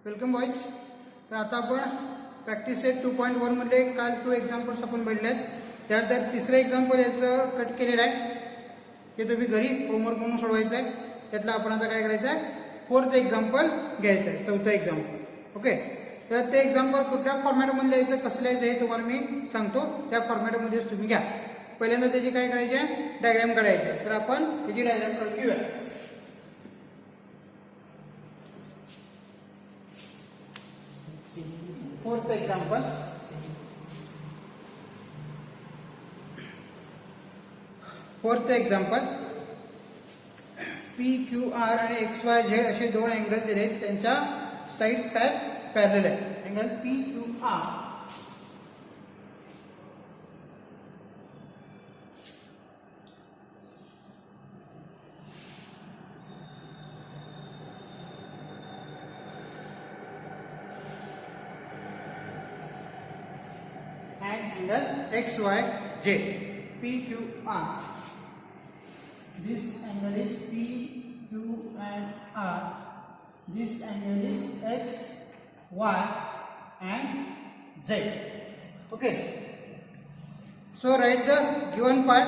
Welcome boys. तर आता आपण प्रॅक्टिस सेट 2.1 मध्ये काल 2 एक्झाम्पल्स आपण बघितले आहेत. त्यानंतर तिसरं एक्झाम्पल याचं कट केलेलं आहे, ते तुम्ही घरी होमवर्क म्हणून सोडवायचं आहे. त्यातलं आपण आता काय करायचं आहे, 4th एक्झाम्पल घ्यायचं आहे, 4थं एक्झाम्पल. ओके, तर ते एक्झाम्पल कुठल्या फॉर्मॅटमध्ये लिहायचं, कसं लिहायचं हे तुम्हाला मी सांगतो. त्या फॉर्मॅटमध्येच तुम्ही घ्या. पहिल्यांदा त्याची काय करायची आहे, डायग्राम काढायची. तर आपण त्याची डायग्राम काढून घेऊया. Fourth example. PQR आणि XYZ असे दोन अँगल दिले आहेत, त्यांच्या साइड्स काय पॅरलल आहे. Angle PQR and angle XYZ. PQR. This angle is PQ and R. This angle is X, Y and Z. Okay. So write the given part.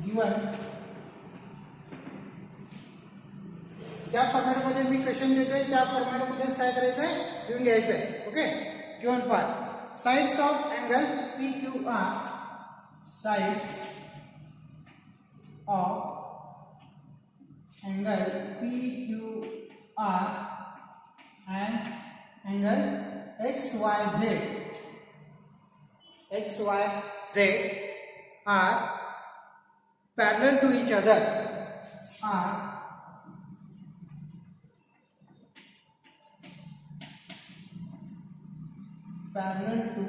Given. ज्या फॉर्मॅटमध्ये मी question देतोय त्या फॉर्मॅटमध्येच काय करायचं आहे, लिहून घ्यायचं आहे. Okay. Given part. Sides of angle PQR. Sides of angle PQR and angle XYZ are parallel to each other. Are parallel to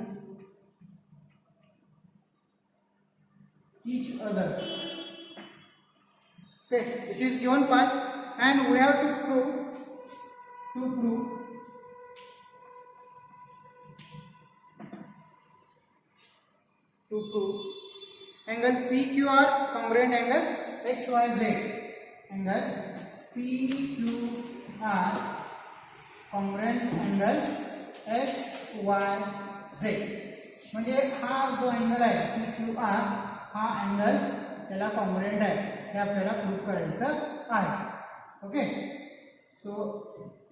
each other. Okay, this is given part, and we have to prove angle PQR congruent angle XYZ. Angle PQR congruent angle XYZ. म्हणजे हा जो angle आहे PQR, हा angle त्याला congruent आहे, हे आपल्याला prove करायचं आहे. Okay. So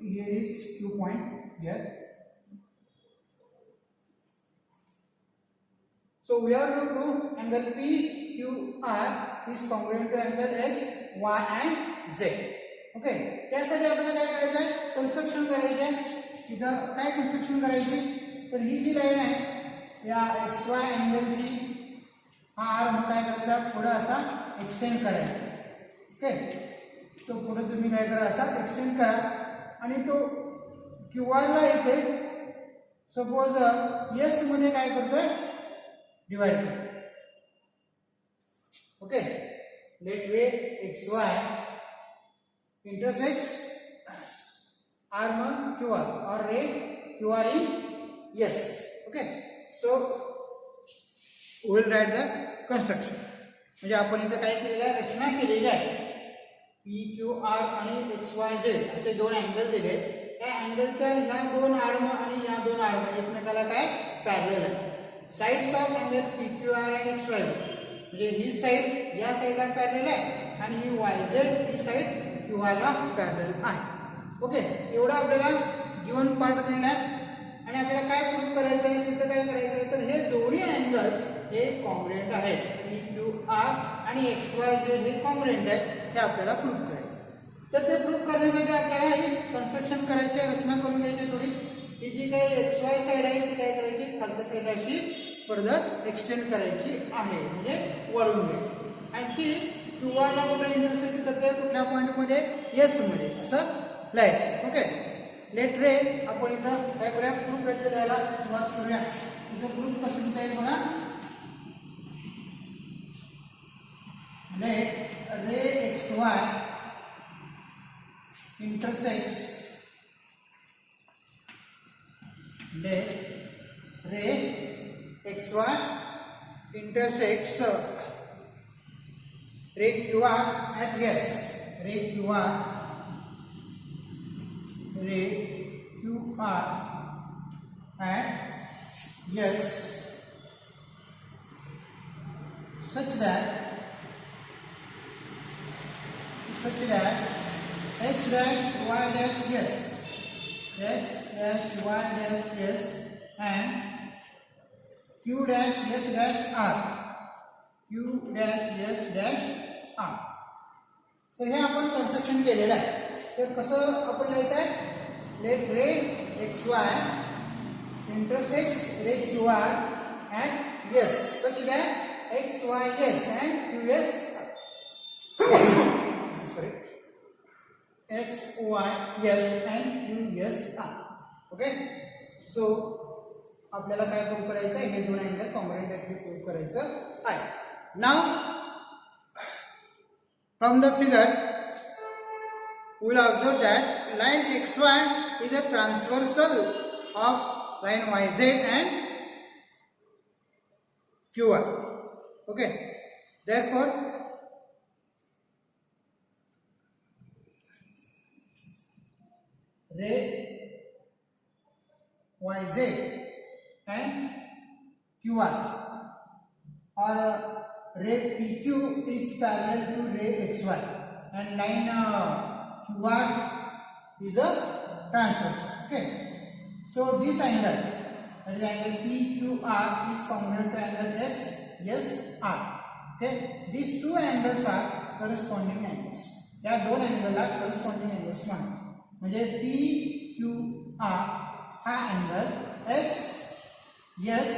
here is Q point here. So we have to prove angle PQR is congruent to angle X, Y and Z. Okay. त्यासाठी आपल्याला काय करायचं आहे, कन्स्ट्रक्शन करायचे आहे. इथं काय कन्स्ट्रक्शन करायची, तर ही जी लाईन आहे या XY अँगलची, हा आर म्हणून काय करायचा, पुढे असा एक्सटेंड करायचा. ओके. तो पुढे तुम्ही काय करा, असा एक्सटेंड करा आणि तो QR ला इथे सपोज S मध्ये काय करतोय, डिवाइड करतो. Okay. Late way XY intersects R on QR or ray QR in S. Okay. So we will write the construction. म्हणजे आपण इथे काय केलेलं आहे, रचना केलेली आहे. PQR आणि XYZ असे दोन अँगल दिले. त्या अँगलच्या ह्या दोन आर्म आणि या दोन आर्म एकमेकाला काय पॅरलल आहे. साइड्स ऑफ अँगल PQR आणि XYZ म्हणजे ही साइड या साइडला पॅरलल आहे आणि ही YZ ही साइड QR ला पॅरलल आहे. ओके. एवढा आपल्याला गिवन पार्ट दिलेला आहे आणि आपल्याला काय प्रूव्ह करायचं आहे, सिद्ध काय करायचं आहे, तर हे दोन्ही अँगल्स हे कॉन्ग्रुएंट आहेत. PQR आणि XYZ हे कॉन्ग्रुएंट आहेत, हे आपल्याला प्रूव्ह करायचं. तर ते प्रूव्ह करण्यासाठी आपल्याला ही कन्स्ट्रक्शन करायची, रचना करून घ्यायची थोडी. ही जी काही XY साइड आहे ती काय करायची, खालच्या साइड अशी फर्दर एक्सटेंड करायची आहे, म्हणजे वळून घ्यायची. आणि ती QR ला कुठे इंटरसेक्ट करते, कुठल्या पॉईंटमध्ये, S मध्ये असं लिहायचं. ओके. लेट रे आपण इथं काय करूया, प्रूफ याचं द्यायला सुरुवात करूया. इथं प्रूफ कसं लिहिता येईल बघा. लेट रे XY intersects, let ray XY intersects ray QR at S. Ray QR ray QR at S such that H dash Y dash S, X dash Y dash S and Q dash S dash R, Q dash S dash R. तर हे आपण construction केलेलं आहे. तर कसं आपण लिहायचं आहे, let ray X Y intersects ray Q R at S such that X Y S and Q S sorry X Y S and Q S R. Okay, so आपल्याला काय प्रूव्ह करायचं आहे, हे दोन अँगल कॉन्ग्रुएंट आहेत हे prove करायचं आहे. नाव from the figure we will observe that line xy is a transversal of line yz and qy. Okay, therefore ray yz and qy or ray PQ is parallel to ray XY and line QR is a transverse. Okay, so this angle, that is angle PQR, is congruent to angle XSR. Okay, these two angles are corresponding angles. या दोन angle ला corresponding angles म्हणायचे. म्हणजे PQR हा angle X S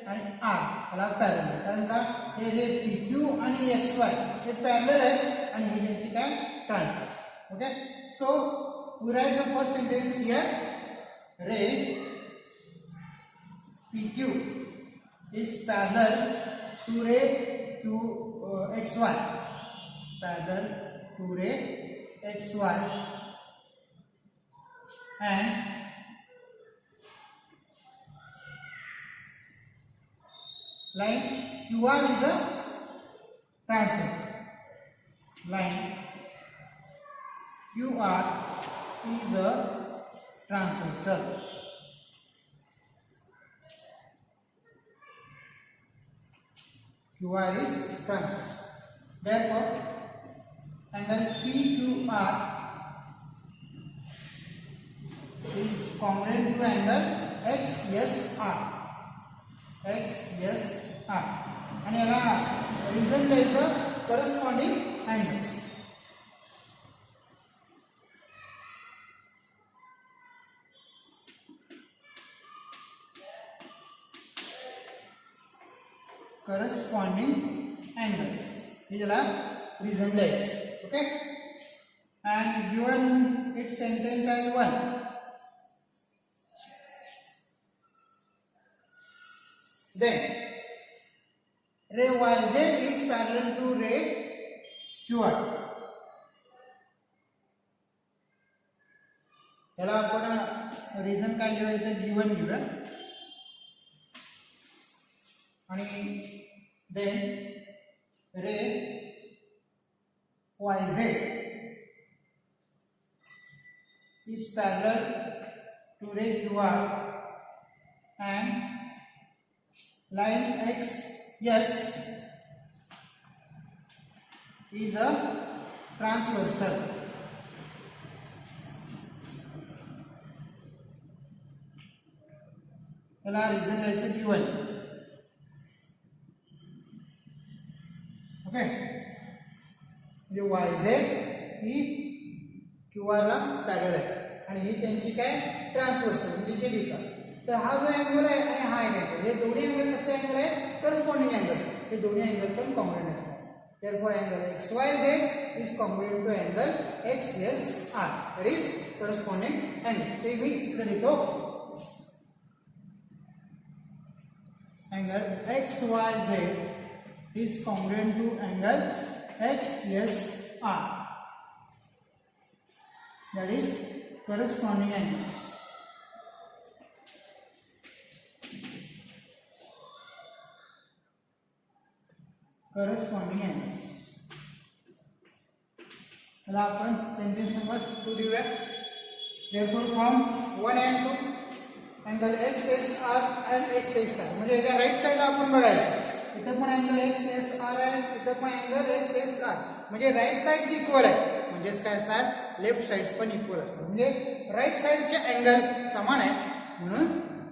आणि R याला parallel आहे, कारण का हे रे PQ आणि XY हे पॅरलल आहेत आणि हे त्यांची काय transverse. Okay, so we write the first sentence here, ray PQ is parallel to ray XY, parallel to ray XY and line QR is a transversal. Line QR is a transversal. QR is transversal. Therefore, angle PQR is congruent to angle XSR. XSR आणि याला reason द्यायचं corresponding angles. Corresponding angles हे त्याला reason द्यायचं. Okay, and given it sentence as 1. Then ray YZ is parallel to ray QR. याला आपण reason काय लिहायचं, given घेऊया आणि देन रे YZ is parallel to ray QR and line X yes is a transversal. याला reason द्यायचं given. Okay, म्हणजे YZ ही QR ला पॅरलल आहे आणि ही त्यांची काय ट्रान्सव्हर्सल म्हणजे छेदिका. तर हा जो अँगल आहे आणि हा अँगल, हे दोन्ही अँगल कसले अँगल आहे, करस्पॉन्डिंग अँगल्स. हे दोन्ही अँगल पण कॉन्ग्रुएंट असतात. therefore angle XYZ is congruent to angle XSR, that is corresponding angles. ते मी इकडे लिहितो, angle XYZ is congruent to angle XSR, that is corresponding angles. Corresponding angles. मला आपण सेंटेन्स नंबर 2 लिहूया. Therefore from 1 and 2 angle XSR and XSR म्हणजे याच्या right साईडला आपण बघायचं इथे पण अँगल XSR आहे इथे पण अँगल XSR म्हणजे राईट साइड्स इक्वल आहे म्हणजेच काय असणार लेफ्ट साइड्स पण इक्वल असतात म्हणजे राईट साइडचे अँगल समान आहे म्हणून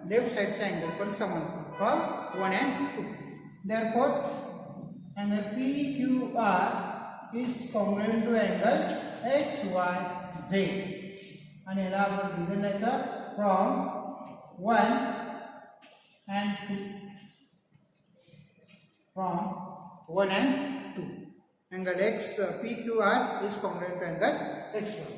लेफ्ट साइडचे अँगल पण समान असतात from 1 and 2 therefore angle PQR is congruent to angle XYZ आणि याला आपण दिलेलं आहे from 1 and 2 from 1 and 2 angle PQR is congruent to angle XY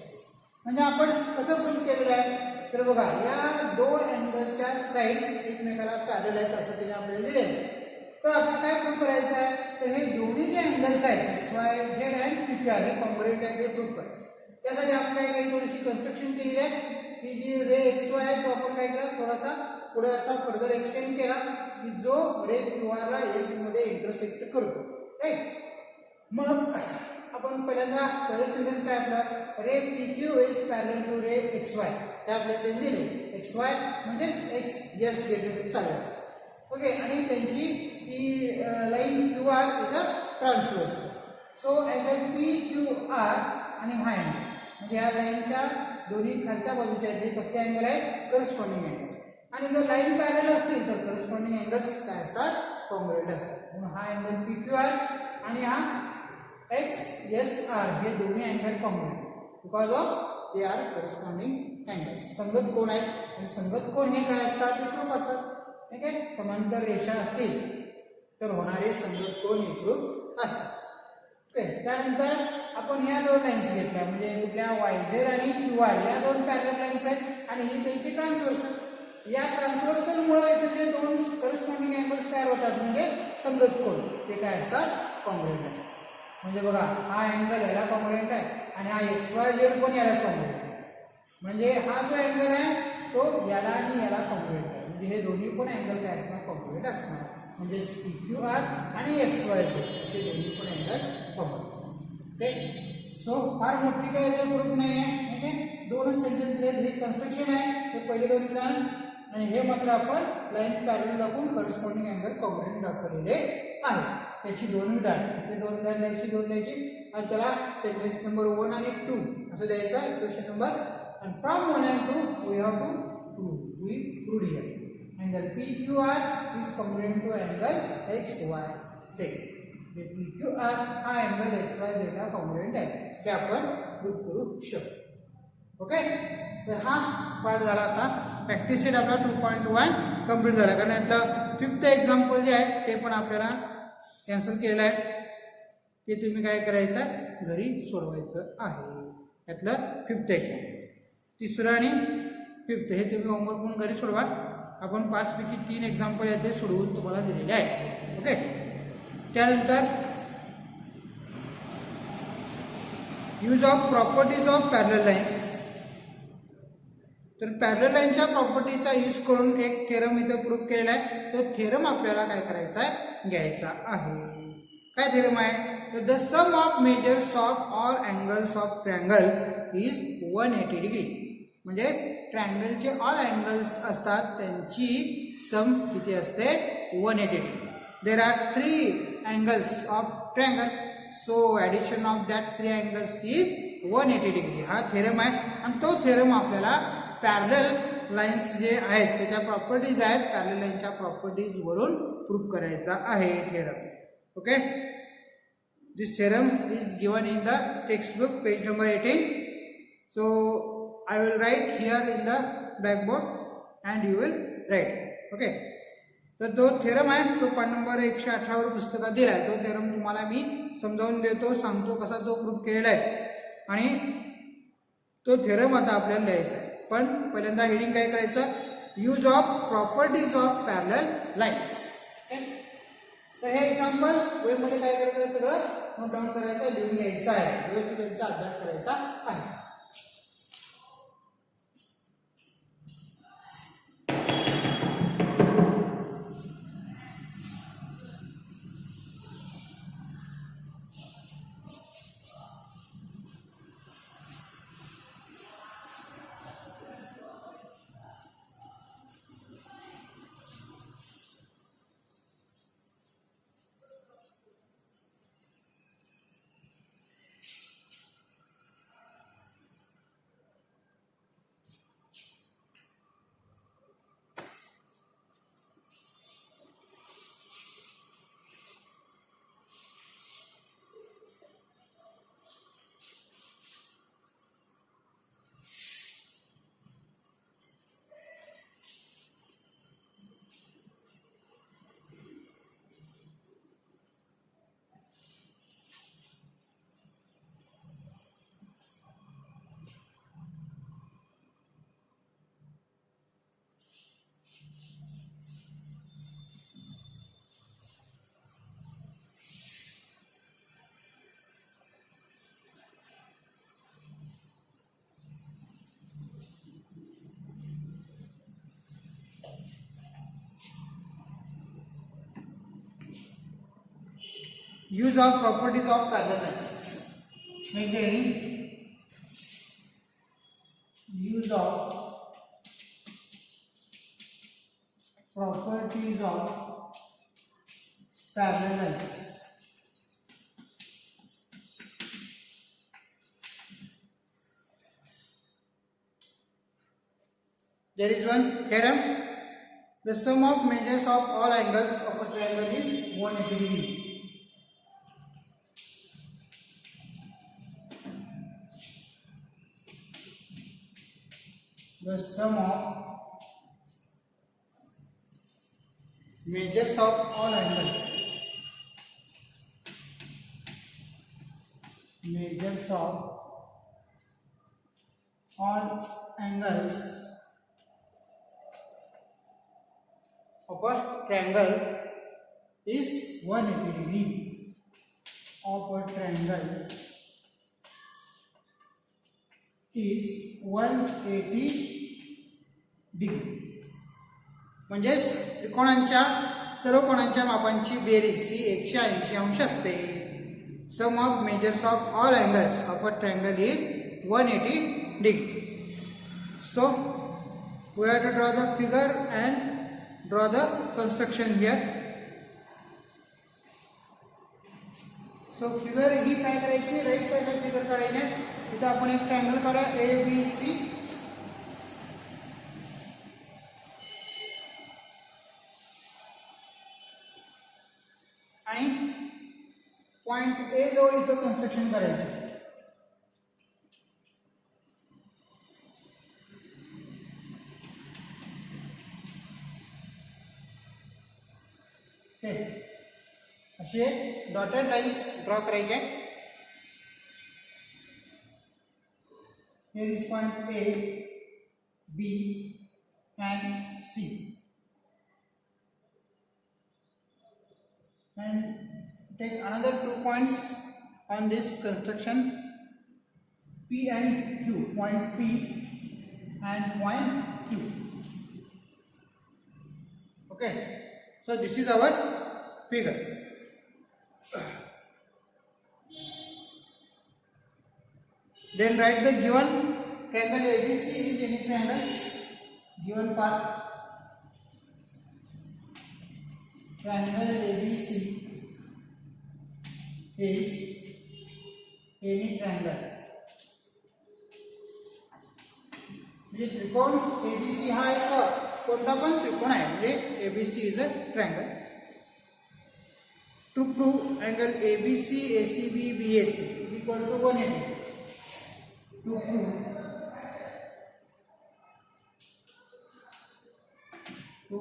म्हणजे आपण कसं प्रूव्ह केलेलं आहे तर बघा या दोन अँगलच्या साइड्स एकमेकाला पॅरलल आहेत असं तिने आपल्याला दिलेलं आहे तर आपण काय प्रूव्ह करायचं आहे तर हे दोन्ही जे अँगल्स आहेत XYZ and PQR हे कॉन्ग्रुएंट आहे ते प्रूव्ह करायचं त्यासाठी आपण काय केलं थोडीशी कन्स्ट्रक्शन केली आहे की जी रे XY आहे तो आपण काय केला थोडासा पुढे असा फर्दर एक्सटेंड केला की जो रे QR ला S मध्ये इंटरसेक्ट करतो राईट मग आपण पहिल्यांदा पहिलं सेंटेन्स काय आपलं रे PQ इज पॅरलल टू रे XY ते आपल्याला ते दिले XY म्हणजेच X S घेतले तरी चालेल ओके आणि त्यांची ही line QR is a transverse so angle PQR आणि हा अँगल म्हणजे या लाईनच्या दोन्ही खालच्या बाजूच्या जे कसले अँगल आहे करस्पॉन्डिंग अँगल आणि जर लाईन पॅरलल असतील तर करस्पॉन्डिंग अँगल्स काय असतात कॉन्ग्रुएंट असतात म्हणून हा अँगल PQR आणि हा XSR हे दोन्ही angle congruent because of they are corresponding angles संगत कोण आहेत आणि संगत कोण हे काय असतात एकरूप असतात ठीक आहे समांतर रेषा असतील तर होणारे संगत कोण एकरूप असतात ओके त्यानंतर आपण ह्या दोन लाईन्स घेतल्या म्हणजे कुठल्या YZ आणि QY या दोन पॅरलल लाईन्स आहेत आणि ही त्यांची ट्रान्सव्हर्सल या ट्रान्सव्हर्सलमुळे इथे जे दोन करस्पॉन्डिंग अँगल्स तयार होतात म्हणजे संगत कोण ते काय असतात कॉन्ग्रुएंट आहेत म्हणजे बघा हा अँगल याला कॉन्ग्रुएंट आहे आणि हा XYZ पण यालाच कॉन्ग्रुएंट आहे म्हणजे हा जो अँगल आहे तो याला आणि याला कॉन्ग्रुएंट आहे म्हणजे हे दोन्ही पण अँगल काय असणार कॉन्ग्रुएंट असणार म्हणजे PQR आणि XYZ असे दोन्ही पण अँगल कॉन्ग्रुएंट ओके सो फार मोठी काय प्रूफ नाही आहे ठीक आहे दोनच सेंटेन्स दिले हे कन्स्ट्रक्शन आहे हे पहिले दोन विधान आणि हे मात्र आपण लाईन पॅरलल दाखवून करस्पॉन्डिंग अँगल कॉन्ग्रुएंट दाखवलेले आहे त्याची दोन विधान ते दोन विधान द्यायची दोन द्यायची आणि त्याला सेंटेन्स नंबर 1 आणि 2 असं द्यायचा इक्वेशन नंबर आणि from 1 and 2 we have to prove here angle PQR is congruent to angle XYZ जे PQR हा अँगल XYZ ला कॉन्ग्रुएंट आहे ते आपण प्रूव्ह करू शकतो ओके तर हा पार्ट झाला आता प्रॅक्टिस सेट आपला 2.1 कंप्लीट झाला कारण यातलं 5th एक्झाम्पल जे आहे ते पण आपल्याला कॅन्सल केलेलं आहे ते तुम्ही काय करायचं घरी सोडवायचं आहे यातलं 5th एक्झाम्पल 3रं आणि 5th हे तुम्ही होमवर्क म्हणून घरी सोडवा आपण 5 पैकी 3 एक्झाम्पल आहेत ते सोडवून तुम्हाला दिलेले आहे ओके त्यानंतर use of properties of parallel lines तर पॅरलल लाईनच्या प्रॉपर्टीचा यूज करून एक थेरम इथं प्रूव्ह केलेला आहे तो थेरम आपल्याला काय करायचा आहे घ्यायचा आहे काय थेरम आहे तर the sum of measures of all angles of triangle is 180 degree म्हणजे ट्रायंगलचे ऑल अँगल्स असतात त्यांची सम किती असते 180 degree there are 3 angles of triangle so addition of that 3 angles is 180 degree हा थेरम आहे आणि तो थेरम आपल्याला पॅरलल लाईन्स जे आहेत त्याच्या प्रॉपर्टीज आहेत पॅरलल लाईनच्या प्रॉपर्टीज वरून प्रूव्ह करायचा आहे theorem okay this theorem is given in the textbook page number 18 so I will write here in the blackboard and you will write okay तर तो थेरम आहे तो पान नंबर 118 वर पुस्तकात दिला आहे तो थेरम तुम्हाला मी समजावून देतो सांगतो कसा तो प्रूव्ह केलेला आहे आणि तो थेरम आता आपल्याला लिहायचा आहे पण पहिल्यांदा हेडिंग काय करायचं use of properties of parallel lines तर हे एक्झाम्पल वेळमध्ये काय करायचं सगळं नोट डाऊन करायचं लिहून घ्यायचं आहे व्यवस्थित त्यांचा अभ्यास करायचा आहे use of properties of parallel lines. Again, use of properties of parallel lines. There is one theorem. The sum of measures of all angles of a triangle is 180 degree. The sum of measures of all angles. Measures of all angles of a triangle is 180 degree. Of a triangle is 180 degree. म्हणजेच त्रिकोणांच्या सर्व कोणांच्या मापांची berries ही 180 अंश असते. Sum of measures of all angles of a triangle is 180 degree. So we have to draw the figure and draw the construction here. So figure ही काय करायची, right साइडला figure काढायची. इथं आपण एक ट्रायंगल काढा ABC. आणि पॉइंट A जवळ इथं कन्स्ट्रक्शन करायचं. असे डॉटेड लाइन्स ड्रॉ करायचे. Here is point A, B and C. And take another 2 points on this construction, P and Q, point P and point Q. Okay, so this is our figure. Then write the given triangle ABC is any triangle. Given part triangle ABC is any triangle. म्हणजे त्रिकोण ABC हा एक कोणता पण त्रिकोण आहे. म्हणजे ABC is a triangle. To prove angle ABC, ACB, BAC is equal to 180. To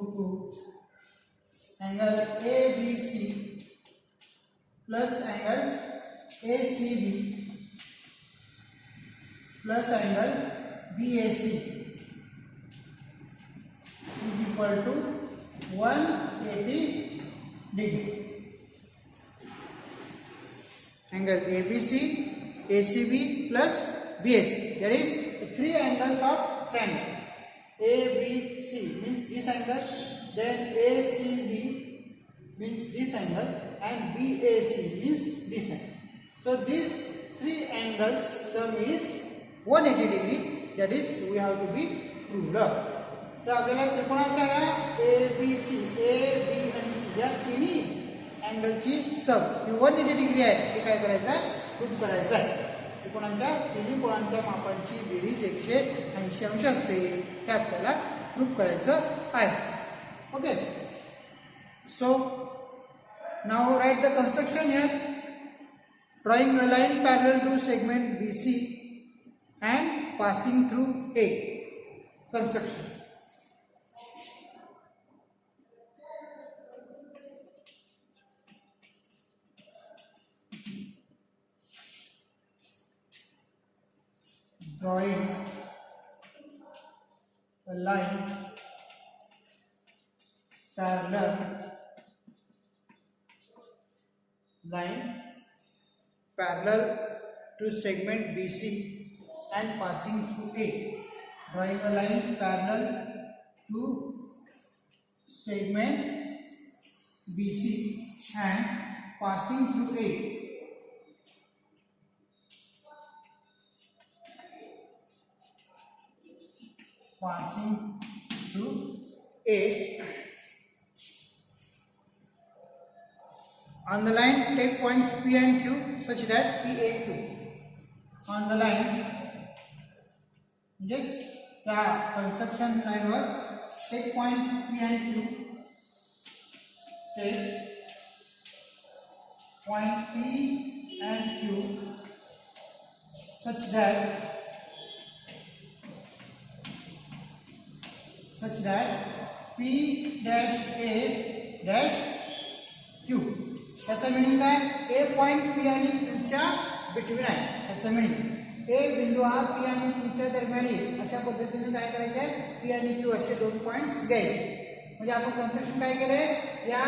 prove angle ABC plus angle ACB plus angle BAC is equal to 180 degree. Angle ABC, ACB plus BAC. There is 3 angles of triangle. ABC means this angle, then ACB means this angle, and BAC means this angle. So these 3 angles sum is 180 degree. That is we have to be proved up. तर आपल्याला त्रिकोणाच्या या ABC, A, B आणि C या तिन्ही अँगलची सम ही 180 degree आहे ते काय करायचं आहे, प्रूव्ह करायचं आहे. त्रिकोणांच्या तिन्ही कोणांच्या मापांची बेरीज 180 अंश असते हे आपल्याला प्रूव्ह करायचं आहे. Okay, so now write the construction here. Drawing a line parallel to segment BC and passing through A. Construction. Drawing a line parallel to segment BC and passing through A. Drawing a line parallel to segment BC and passing through A. Passing through A. On the line, take points P and Q such that PAQ. On the line, yes, the construction line work. Take point P and Q. Take point P and Q such that P dash A dash Q. त्याचा meaning काय? ए point P आणि क्यूच्या between आहे. त्याचा meaning ए बिंदू हा P आणि क्यूच्या दरम्यान येईल अशा पद्धतीने काय करायचं आहे, पी आणि क्यू असे दोन पॉइंट्स घ्यायचे. म्हणजे आपण कन्स्ट्रक्शन काय केलंय, या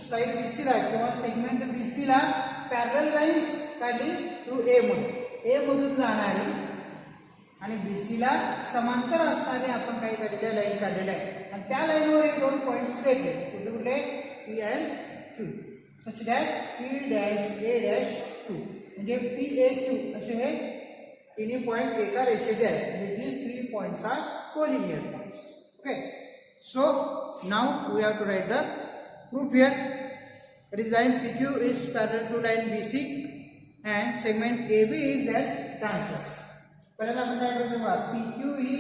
साइड बीसी ला किंवा सेगमेंट बीसी ला पॅरलल लाईन्स काढली थ्रू ए मधून. ए मधून जाणारी आणि बीसी ला समांतर असणारी आपण काय काढलेल्या लाईन काढलेल्या आहे आणि त्या लाईनवर हे दोन पॉइंट्स घेतले. कुठले कुठले? P and Q. Such that P dash A dash Q म्हणजे पी ए क्यू असे हे तिन्ही पॉइंट एका रेषेचे आहेत. म्हणजे these 3 points are collinear points. Okay, so now we have to write the proof here. That is, line PQ is parallel to line BC and segment AB is their transverse. पहिल्यांदा आपण काय करायचं बघा, PQ ही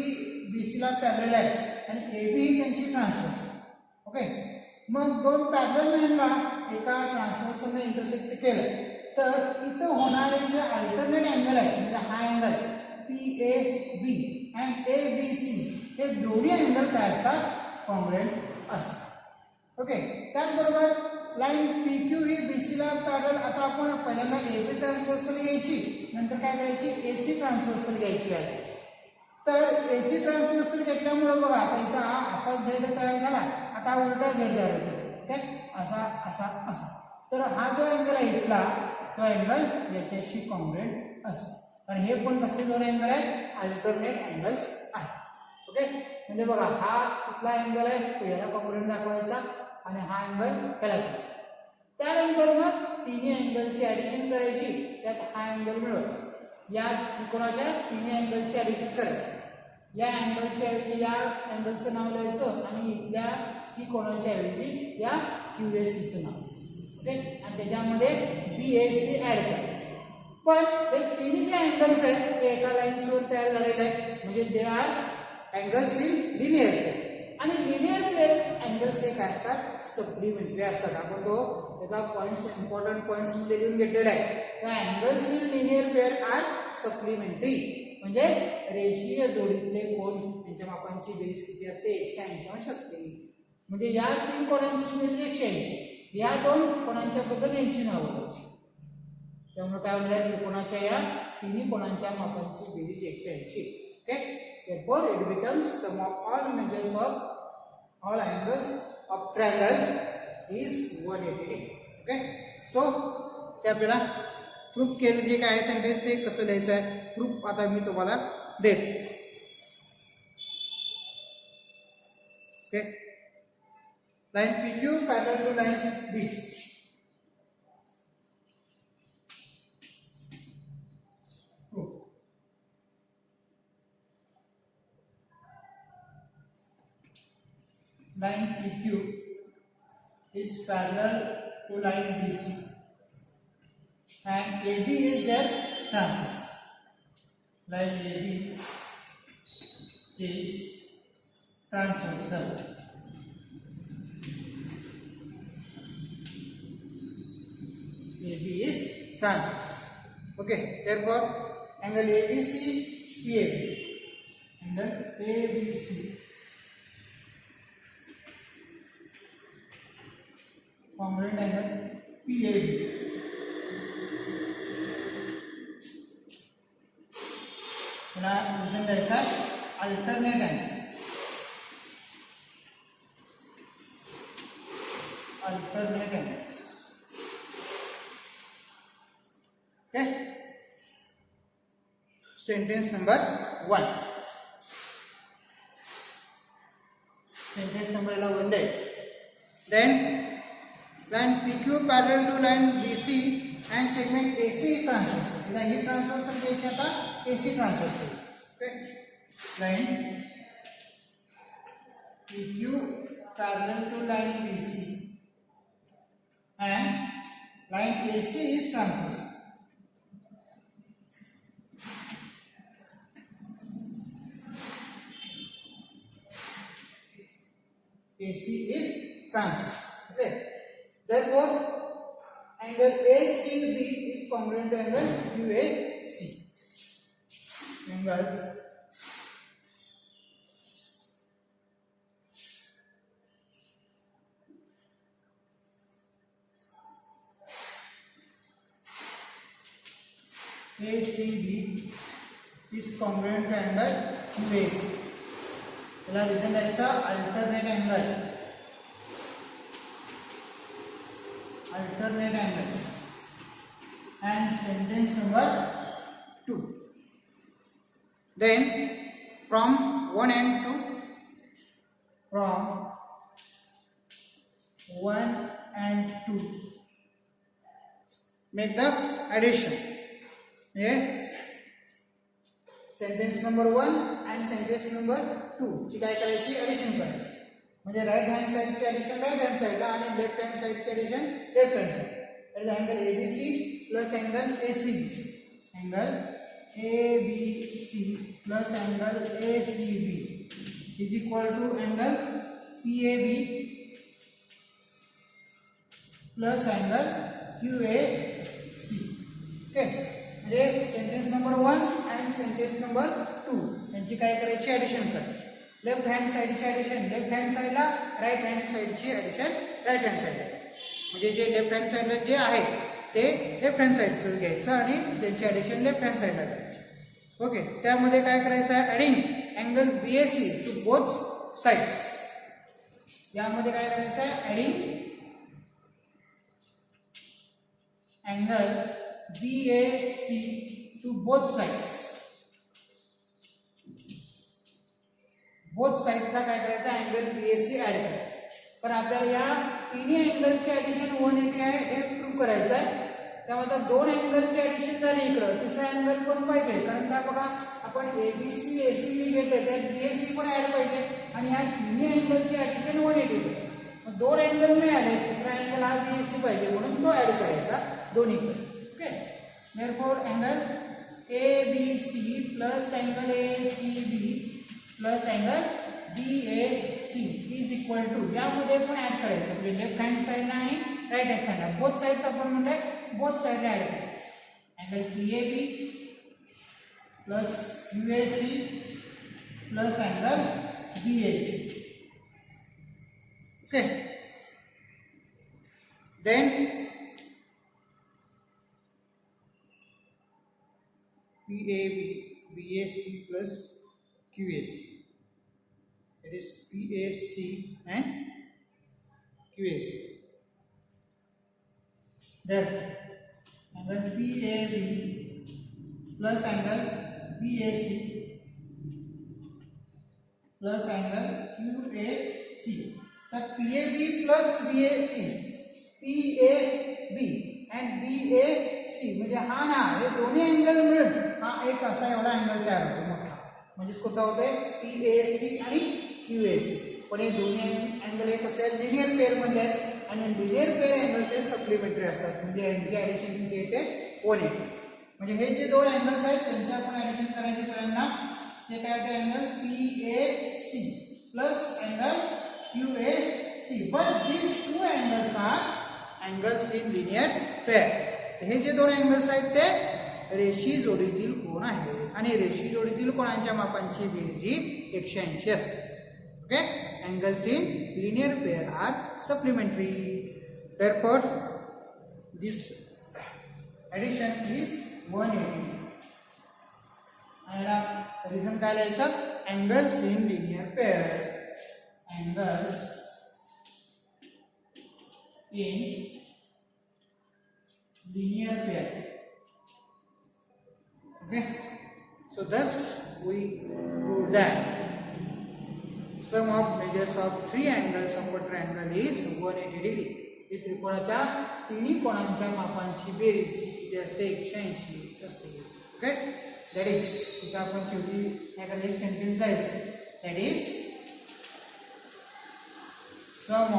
BC ला parallel आहे आणि AB ही त्यांची transverse. Okay, मग दोन parallel लाईनला एका ट्रान्सव्हर्सने इंटरसेक्ट केलं तर इथं होणारे जे अल्टरनेट अँगल आहे, म्हणजे हा अँगल PAB अँड ABC हे दोन्ही अँगल काय असतात? कॉन्ग्रुएंट असतात. ओके, त्याचबरोबर लाईन PQ ही BC ला पॅरलल. आता आपण पहिल्यांदा AB ट्रान्सव्हर्सल घ्यायची, नंतर काय करायची? AC ट्रान्सव्हर्सल घ्यायची आहे. तर AC ट्रान्सव्हर्सल घेतल्यामुळे बघा आता इथं हा असा झेड तयार झाला, आता उलटा झेड तयार होतो. ठीक, असा असा असा. तर हा जो अँगल आहे इथला तो अँगल याच्याशी कॉन्ग्रुएंट असतो. आणि हे पण कसले दोन अँगल आहेत? अल्टरनेट अँगल्स आहेत. ओके, म्हणजे बघा हा कुठला अँगल आहे तो याला कॉन्ग्रुएंट दाखवायचा आणि हा अँगल त्याला. त्यानंतर मग तिन्ही अँगलची ऍडिशन करायची, त्यात हा अँगल मिळवायचा. या त्रिकोणाच्या तिन्ही अँगलची ऍडिशन करायची. या अँगलच्या ऐवजी या अँगलचं नाव लिहायचं आणि इथल्या सी कोणाच्या ऐवजी या QACचं नाव. ओके, आणि त्याच्यामध्ये BAC ऍड करायचं. पण हे तिन्ही जे अँगल्स आहेत ते एका लाईन्सवर तयार झालेले आहेत, म्हणजे they are angles in linear pair. आणि लिनियर पेअर अँगल्स हे काय असतात? सप्लिमेंटरी असतात. आपण तो त्याचा पॉइंट्स इम्पॉर्टंट पॉइंट्स मध्ये लिहून घेतलेला आहे. तर angles in linear pair are supplementary, म्हणजे रेषीय जोडीतले कोण यांच्या मापांची बेरीज किती असते? 180 अंश असते. म्हणजे या तीन कोणांची बेरीज 180, या दोन कोणांच्या बद्दल यांची नावं द्यायची. त्यामुळे काय होणार आहे? त्रिकोणाच्या या तिन्ही कोणांच्या मापांची बेरीज 180. Okay, therefore it becomes sum of all measures of all angles of triangle is 180. Okay, सो ते आपल्याला प्रूफ केलं जे काय सेंटेन्स ते कसं लिहायचं आहे प्रूफ आता मी तुम्हाला देतो. Okay, line PQ parallel to line BC. Line PQ is parallel to line BC and AB is their transverse. Line AB is transversal. AB is transverse. Okay, therefore angle ABC PAB. Angle ABC congruent angle PAB. पुन्हा reason द्यायचा alternate angle. Alternate angles. Okay, sentence number 1. Sentence number 1 द्यायचं. Then line PQ parallel to line BC and segment AC is transversal. इधर ही transversal देखिए था AC transversal. Okay, line PQ parallel to line BC and line AC is transversal. AC is transversal. Okay. Therefore, angle ACB is congruent to angle UAC. Angle ACB is congruent to angle UAC. त्याला reason द्यायचा alternate angle. And sentence number 2. Then from 1 and 2 make the addition. Yeah. Sentence number 1 and sentence number 2 ची काय करायची addition करायची. म्हणजे right hand साइडची addition right hand साइडला आणि लेफ्ट हँड साइडची addition left hand side. That is angle ABC plus angle ACB. Angle ABC plus angle ACB is equal to angle PAB plus angle QAC. Okay. म्हणजे sentence number 1 and sentence number 2 यांची काय करायची addition करायची. Left hand साइडची addition left hand साइडला, right hand साइडची addition right hand साइडला. म्हणजे जे लेफ्ट हँड साइडला जे आहे ते लेफ्ट हँड साइडचं घ्यायचं आणि त्यांची ॲडिशन लेफ्ट हँड साइडला करायची. ओके. त्यामध्ये काय करायचं आहे adding angle BAC to both sides. यामध्ये काय करायचं आहे adding angle BAC to both sides. Both साइड्सला काय करायचं अँगल BAC ॲड करायचं. पण आपल्याला या तिन्ही अँगलची ॲडिशन 180 आहे हे प्रूव्ह करायचं आहे. त्यामुळे आता 2 अँगलची ॲडिशन झाली इकडं, तिसरा अँगल पण पाहिजे. कारण का बघा आपण ABC ACB घेतले त्यात BAC पण ॲड पाहिजे आणि या तिन्ही अँगलची ॲडिशन 180 आहे. मग 2 अँगल मिळाले, तिसरा अँगल हा BAC पाहिजे म्हणून तो ॲड करायचा दोन्हीकडे. Okay. therefore angle ABC plus angle ACB plus angle BAC is equal to यामध्ये पण ऍड करायचं म्हणजे लेफ्ट हँड साइडला आणि राईट हँड साइडला बोथ साइड्स आपण म्हणले बोथ साइडला ऍड करायचं. Angle PAB plus QAC plus angle BAC. Okay. Then PAB BAC plus QAC. It is PAC and QAC. Then angle PAB plus angle BAC plus angle QAC. तर PAB plus BAC, PAB and BAC म्हणजे हा ना हे दोन्ही angle मिळून हा एक असा एवढा अँगल तयार होतो मोठा. म्हणजे कुठला होतोय PAC आणि QAC. पण हे दोन्ही अँगल एक असल्या लिनियर पेअर मध्ये आहेत आणि लिनियर पेअर अँगल्स हे सप्लिमेंटरी असतात. म्हणजे यांची ॲडिशन किती येते 180. म्हणजे हे जे 2 अँगल्स आहेत त्यांची आपण ॲडिशन करायची पहिल्यांदा. हे काय ते angle PAC plus angle QAC. But these 2 angles are angles in linear pair. हे जे 2 अँगल्स आहेत ते रेषी जोडीतील कोन आहे आणि रेषी जोडीतील कोणांच्या मापांची बेरीज 180 असते. Okay. angles in linear pair are supplementary. Therefore this addition is 180. आणि रिझन काय लिहायचं angles in linear pair. angles in linear pair. Okay. So thus we prove that sum of measures of 3 angles of a triangle is 180 degree. ही त्रिकोणाच्या तिन्ही कोणांच्या मापांची berries जी असते 180 असते. Okay, that is इथं आपण शेवटी काय करायचं, एक सेंटेन्स द्यायचं, that is sum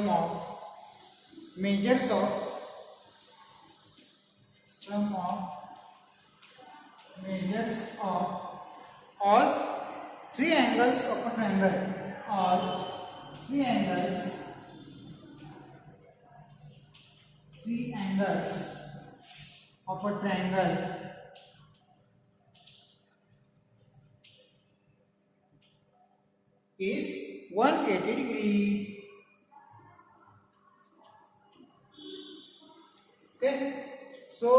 of measures of all three angles of a triangle, all three angles of a triangle is 180 degree. Okay, so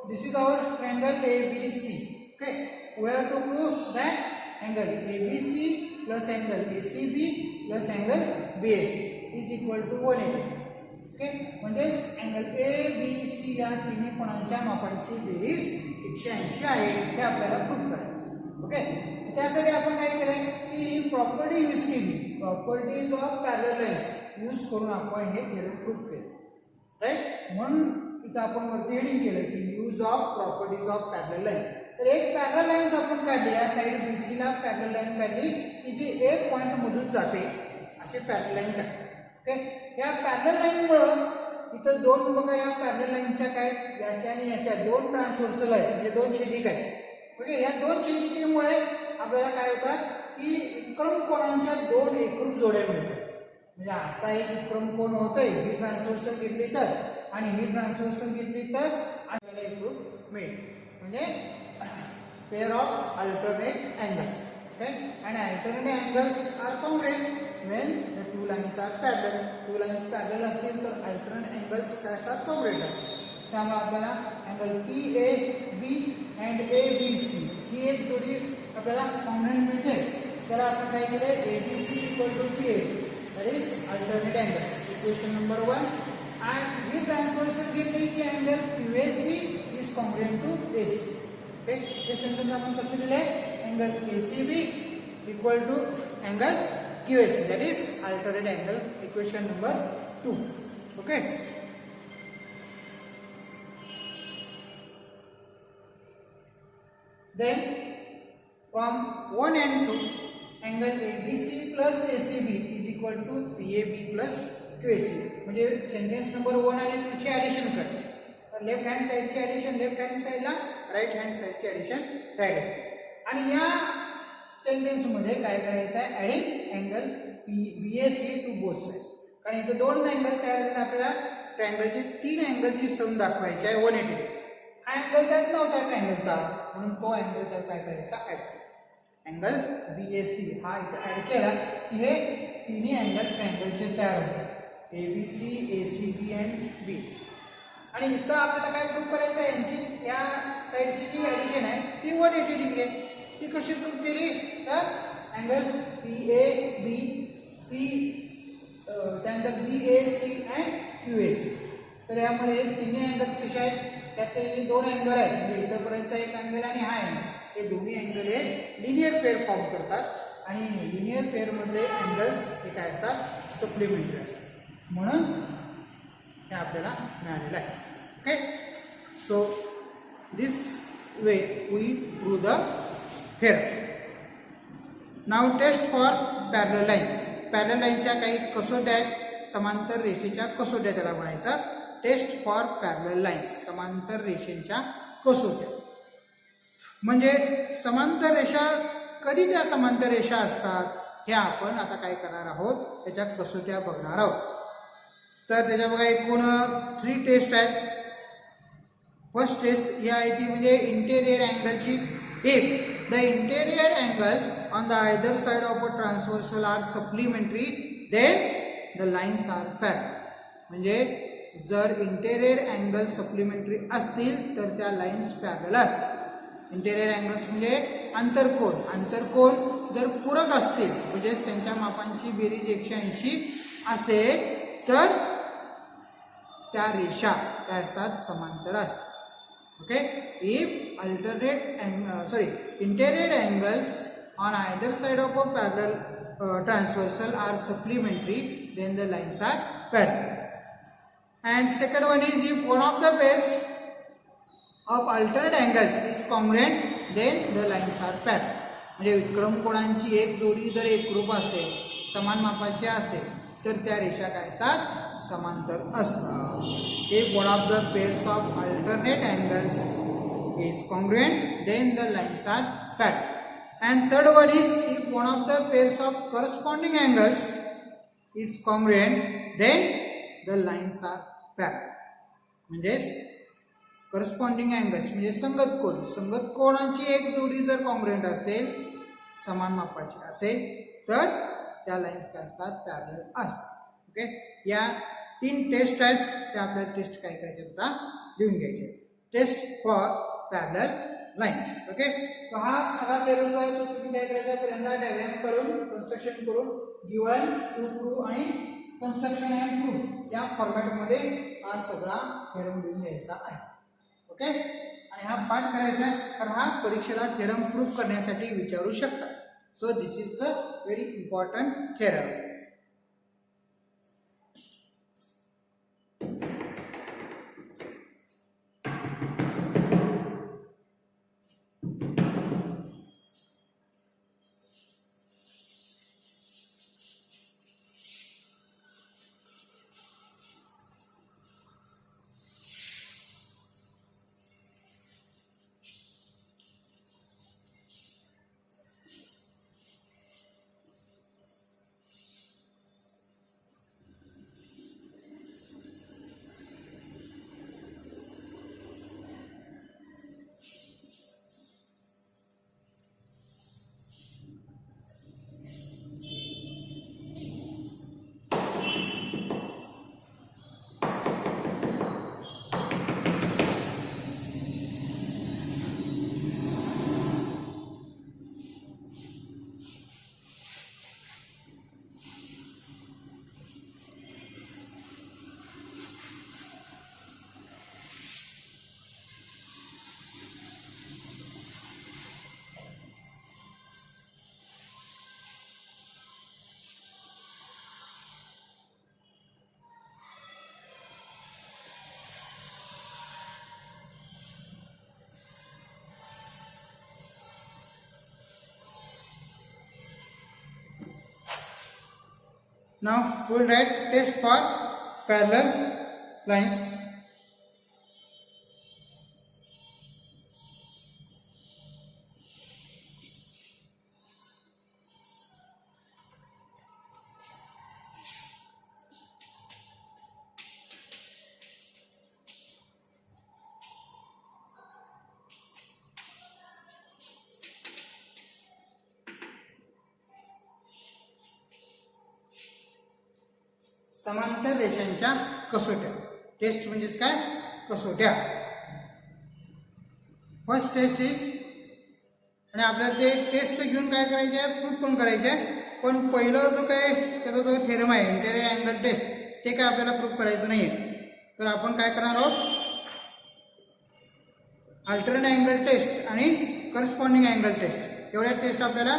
this is our triangle ABC. Okay, we have to prove that angle ABC plus angle ACB plus angle BAC is equal to 180. Okay, म्हणजे angle ABC या तिन्ही कोणांच्या मापांची बेरीज 180 आहे हे आपल्याला prove करायचं. Okay, त्यासाठी आपण काय केलंय की प्रॉपर्टी यूज केली, properties of parallel lines use करून आपण हे थेरम प्रूव्ह केलं. राईट, म्हणून इथं आपण वरती हेडिंग केलं की use of properties of parallel line. तर एक पॅरलल लाईन्स आपण काढली, या साइड BC ला पॅरलल लाईन काढली की जी एक पॉइंट मधून जाते, अशी पॅरलल लाईन काढली. ओके, या पॅरलल लाईनमुळं इथं दोन बघा, या पॅरलल लाईनच्या काय, याच्या आणि याच्या दोन ट्रान्सव्हर्सल आहेत, म्हणजे दोन छेदिक आहेत. ओके, या दोन छेदिकेमुळे आपल्याला काय होतात की विक्रम कोणांच्या दोन एकरूप जोड्या मिळतात. म्हणजे असा एक विक्रम कोण होतोय, ही ट्रान्सव्हर्सल घेतली तर आणि ही ट्रान्सव्हर्सल घेतली तर आपल्याला एकरूप मिळेल, म्हणजे pair of alternate angles. Okay, and alternate angles are congruent when the two lines are parallel. Two lines parallel असतील तर alternate angles काय असतात, congruent असतात. त्यामुळे आपल्याला अँगल PAB and ABC ही एक जोडी आपल्याला congruent मिळते. तर आपण काय केले, ABC equal to PAB, that is alternate angles, equation number 1. and ही ट्रान्सव्हर्सल घेतली की angle QAC is congruent to AC. Okay, हे सेंटेन्स आपण कसं दिले, angle ACB equal to angle QAC, that is alternate angle, equation number 2. Okay, then from 1 and 2 angle ABC plus ACB is equal to PAB plus QAC. म्हणजे sentence number 1 आणि 2 ची addition करते. तर left hand साइडची addition left hand साइडला, right hand साइडची addition right hand. आणि या सेंटेन्स मध्ये काय करायचं आहे, adding angle BAC to both sides. कारण इथे दोन अँगल तयार झाले, आपल्याला ट्रायंगलचे तीन अँगलची सम दाखवायची आहे 180. हा अँगल त्यात नव्हता ट्रायंगलचा, म्हणून तो अँगल त्यात काय करायचा, ॲड करायचा. अँगल BAC हा इथे ॲड केला की हे तिन्ही अँगल ट्रायंगलचे तयार होतात, ABC, ACB अँड BAC. आणि इथं आपल्याला काय प्रूव्ह करायचं आहे, यांची या साईडची जी ॲडिशन आहे ती 180 डिग्री आहे. ती कशी प्रूव्ह केली, तर अँगल PAB त्यानंतर BAC अँड QAC. तर यामध्ये तिन्ही अँगल्स कसे आहेत, त्यात दोन अँगल आहेत, म्हणजे इथंपर्यंतचा एक अँगल आणि हा अँगल, हे दोन्ही अँगल हे लिनियर पेअर फॉर्म करतात. आणि लिनियर पेअरमधले अँगल्स हे काय असतात, सप्लिमेंटरी असतात, म्हणून हे आपल्याला मिळालेलं आहे. Okay, so this way we prove the theorem. Now test for parallel lines. Parallel लाईनच्या काही कसोट्या आहेत, समांतर रेषेच्या कसोट्या त्याला म्हणायचं. टेस्ट फॉर पॅरलल लाईन्स, समांतर रेषेच्या कसोट्या. म्हणजे समांतर रेषा, कधी त्या समांतर रेषा असतात हे आपण आता काय करणार आहोत, त्याच्या कसोट्या बघणार आहोत. तर त्याच्या बघा एकूण 3 टेस्ट आहेत. फर्स्ट टेस्ट ही आहे ती म्हणजे इंटेरियर अँगलची. If the interior angles on the either side of a transversal are supplementary then the lines are parallel. म्हणजे जर इंटेरियर अँगल्स सप्लिमेंटरी असतील तर त्या लाईन्स पॅरलल असतात. इंटेरियर अँगल्स म्हणजे आंतरकोन. आंतरकोन जर पूरक असतील, म्हणजेच त्यांच्या मापांची बेरीज 180 असेल तर त्या रेषा काय असतात, समांतर असतात. Okay, if interior angles on either side of a parallel transversal are supplementary, then the lines are parallel. And second one is, if one of the pairs of alternate angles is congruent, then the lines are parallel. म्हणजे विक्रम कोणांची एक जोडी जर एकरूप असेल, समान मापाची असेल, तर त्या रेषा काय असतात, समांतर असतात. If one of the pairs of alternate angles is congruent, then the lines are parallel. And third one is, if one of the pairs of corresponding angles is congruent, then the lines are parallel. म्हणजेच corresponding angles म्हणजे संगत कोणांची एक जोडी जर congruent असेल, समान मापाची असेल, तर त्या लाईन्स काय असतात, पॅरलल असतात. ओके, या 3 टेस्ट आहेत, त्या आपल्याला टेस्ट काय करायचे आता लिहून घ्यायचे. Test for parallel lines. Okay, तो हा सगळा थेरम जो आहे तो तुम्ही काय करायचा, पहिल्यांदा डायग्राम करून कन्स्ट्रक्शन करून गिवन, टू प्रूव्ह आणि कन्स्ट्रक्शन अँड प्रूव्ह या फॉर्मॅटमध्ये हा सगळा थेरम लिहून घ्यायचा आहे. ओके, आणि हा पाठ करायचा आहे, कारण हा परीक्षेला थेरम प्रूव्ह करण्यासाठी विचारू शकतात. सो this is a very important theorem. Now we will write test for parallel lines. समांतर रेषांच्या कसोट्या. टेस्ट म्हणजेच काय, कसोट्या. फर्स्ट टेस्ट इज, आणि आपल्याला ते टेस्ट घेऊन काय करायचे आहे, प्रूफ पण करायचे आहे. पण पहिलं जो काय त्याचा जो थेरम आहे इंटेरियर अँगल टेस्ट, ते काय आपल्याला प्रूफ करायचं नाही आहे. तर आपण काय करणार आहोत, अल्टरनेट अँगल टेस्ट आणि करस्पॉन्डिंग अँगल टेस्ट एवढ्या टेस्ट आपल्याला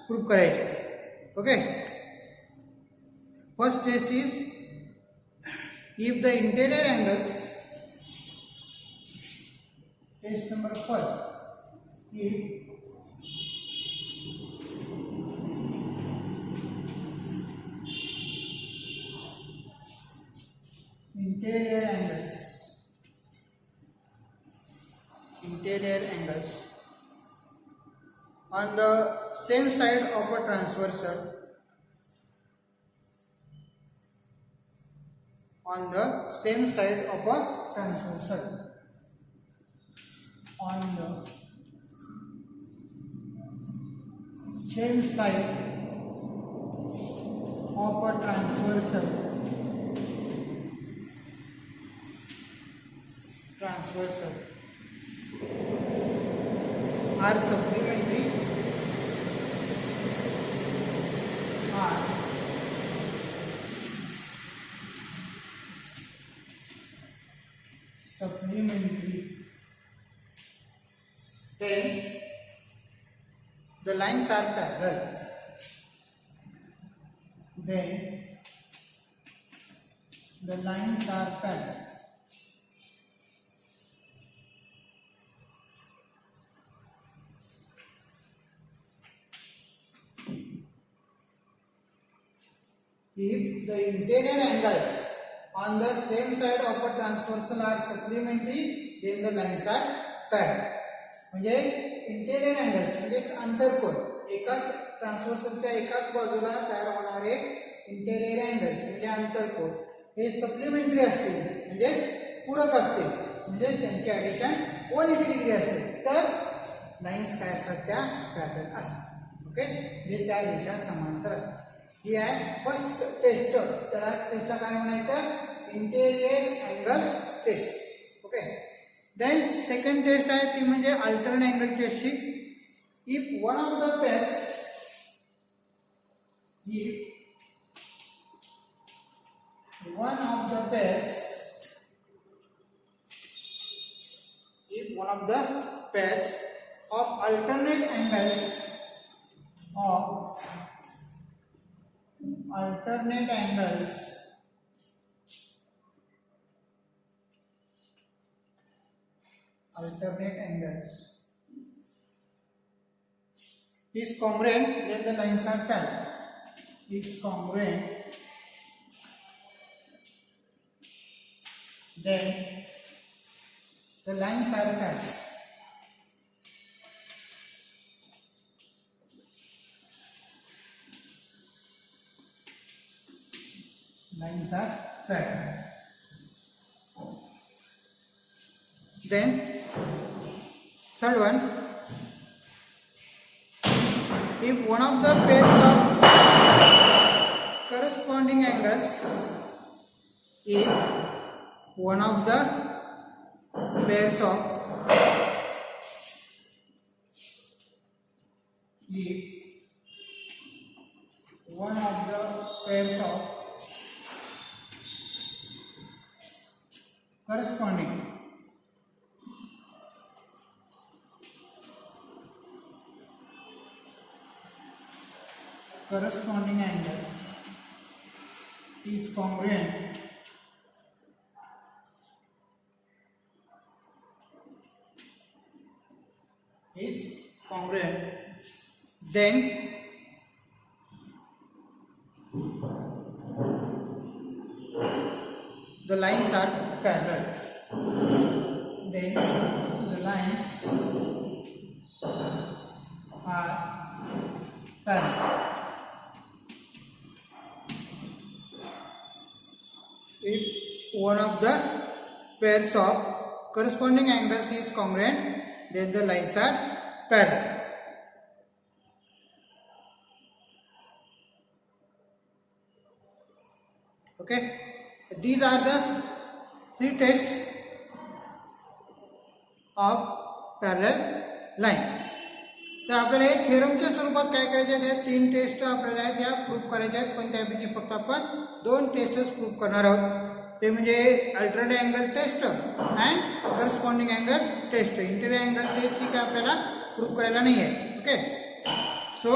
प्रूफ करायचे. Okay, first test is, if the interior angles, test number 1, if interior angles on the same side of a transversal, on the same side of a transversal, on the same side of a transversal are supplementary, then the lines are parallel. then the lines are parallel. If the interior angles on the same side of a transversal are supplementary, then the lines are parallel. म्हणजे interior angles म्हणजे अंतरकोन एकाच ट्रान्सव्हर्सलच्या एकाच बाजूला तयार होणारे interior angles म्हणजे अंतरकोन हे supplementary असतील म्हणजे पूरक असतील म्हणजे त्यांची ॲडिशन 180 डिग्री असेल तर लाईन्स काय असतात त्या पॅरलल असतात. ओके, म्हणजे त्या रेषा समांतर असतात. ही आहे फर्स्ट टेस्ट. त्याला टेस्टला काय म्हणायचं, interior angle test. Okay, then second test आहे ती म्हणजे अल्टरनेट अँगल टेस्टची. If one of the pairs one of the pairs of alternate angles is congruent, then the lines are parallel. Is congruent, then the lines are parallel. Lines are parallel. Then third one, if one of the pairs of corresponding angles, if one of the pairs of corresponding angles is congruent, then the lines are parallel. Then the lines are parallel. If one of the pairs of corresponding angles is congruent, then the lines are parallel. Okay, these are the three tests of parallel lines. तर आपल्याला हे थेरमच्या स्वरूपात काय करायचे आहेत, तीन test आपल्याला त्या prove करायच्या आहेत, पण त्यापैकी फक्त आपण दोन टेस्टच प्रूव्ह करणार आहोत. ते म्हणजे alternate angle test and corresponding angle test. Interior angle test ही काय आपल्याला प्रूव्ह करायला नाही आहे. Okay, so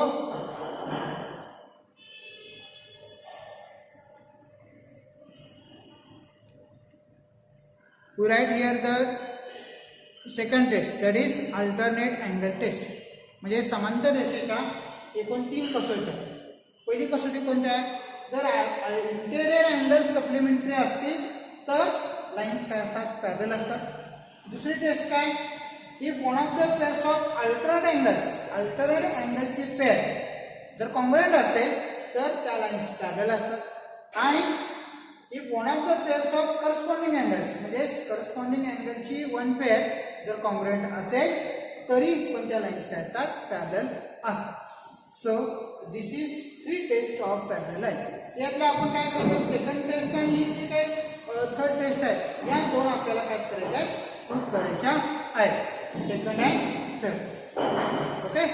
we write here the second test, that is alternate angle test. म्हणजे समांतर रेषेच्या एकूण तीन कसोटी. पहिली कसोटी कोणती आहे, जर इंटेरियर अँगल सप्लिमेंटरी असतील तर लाईन्स काय असतात, पॅरलल असतात. दुसरी टेस्ट काय, if one of the pairs of alternate अँगलची पेअर जर कॉन्ग्रुएंट असेल तर त्या लाईन्स पॅरलल असतात. आणि if one of the pairs of corresponding angles म्हणजे करस्पॉन्डिंग अँगलची वन पेअर जर कॉन्ग्रुएंट असेल तरी पण त्या लाईन्स काय असतात, पॅरलल असतात. So this is three test of parallel lines. यातल्या आपण काय करतो, सेकंड टेस्ट आणि ही जी काही थर्ड टेस्ट आहे या दोन आपल्याला काय करायच्या आहेत, प्रूव्ह करायच्या आहेत, second and third. Okay,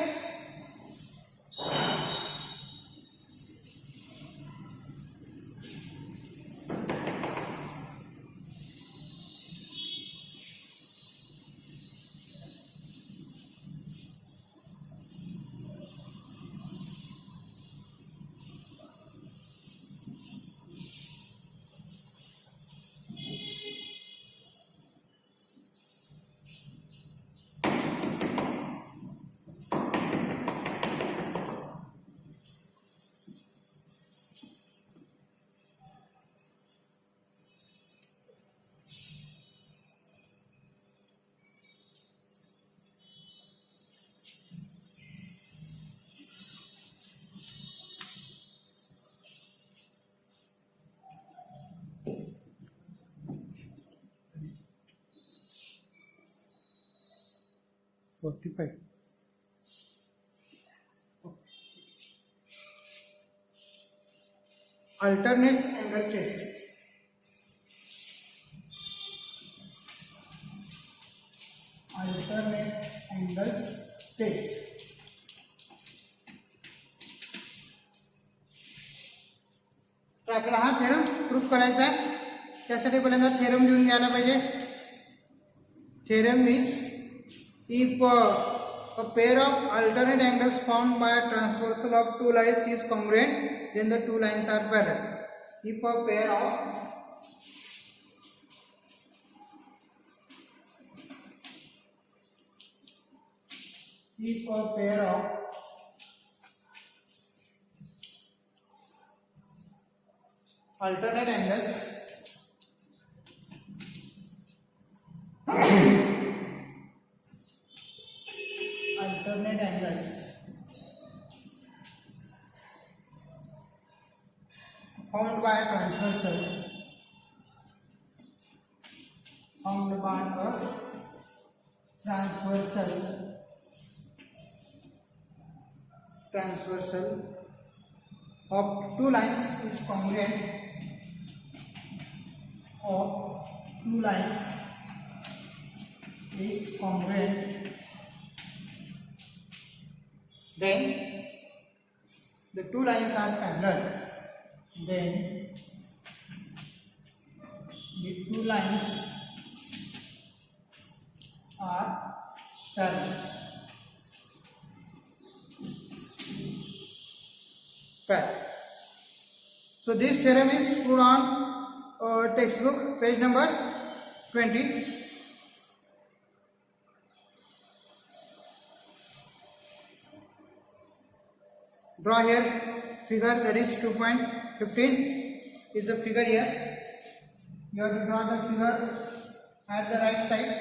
45. Alternate angle test. Alternate angles test. तर आपल्याला हा थेरम प्रूफ करायचा आहे. त्यासाठी पहिल्यांदा थेरम लिहून घ्यायला पाहिजे. Theorem is if a pair of alternate angles formed by a transversal of two lines is congruent, then the two lines are parallel. If a pair of alternate angles formed by a transversal of two lines is congruent, then the two lines are parallel. Then the two lines are parallel. So this theorem is put on textbook page number 20. Draw here figure, that is 2.15 is the figure here. You have to draw the figure at the right side.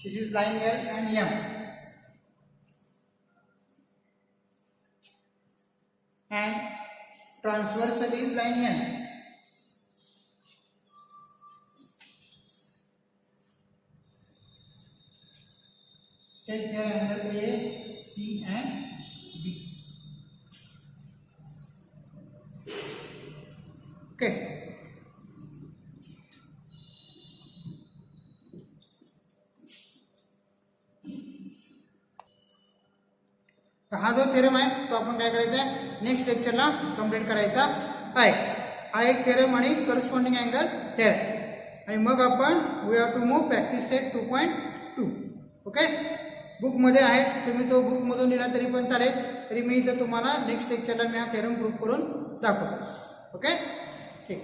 This is line L and M, and transversal is line N. Take your angle A, C and B. Okay. तर हा जो theorem आहे तो आपण काय करायचा आहे, next लेक्चरला complete करायचा आहे. हा एक थेरम आणि करस्पॉन्डिंग अँगल थेरम, आणि मग आपण we have to move practice set 2.2. Okay. बुकमध्ये आहे, तुम्ही तो बुकमधून लिहिला तरी पण चालेल. तरी मी इथं तुम्हाला नेक्स्ट लेक्चरला मी हा थेरम प्रूफ करून दाखवतो. ओके, ठीक.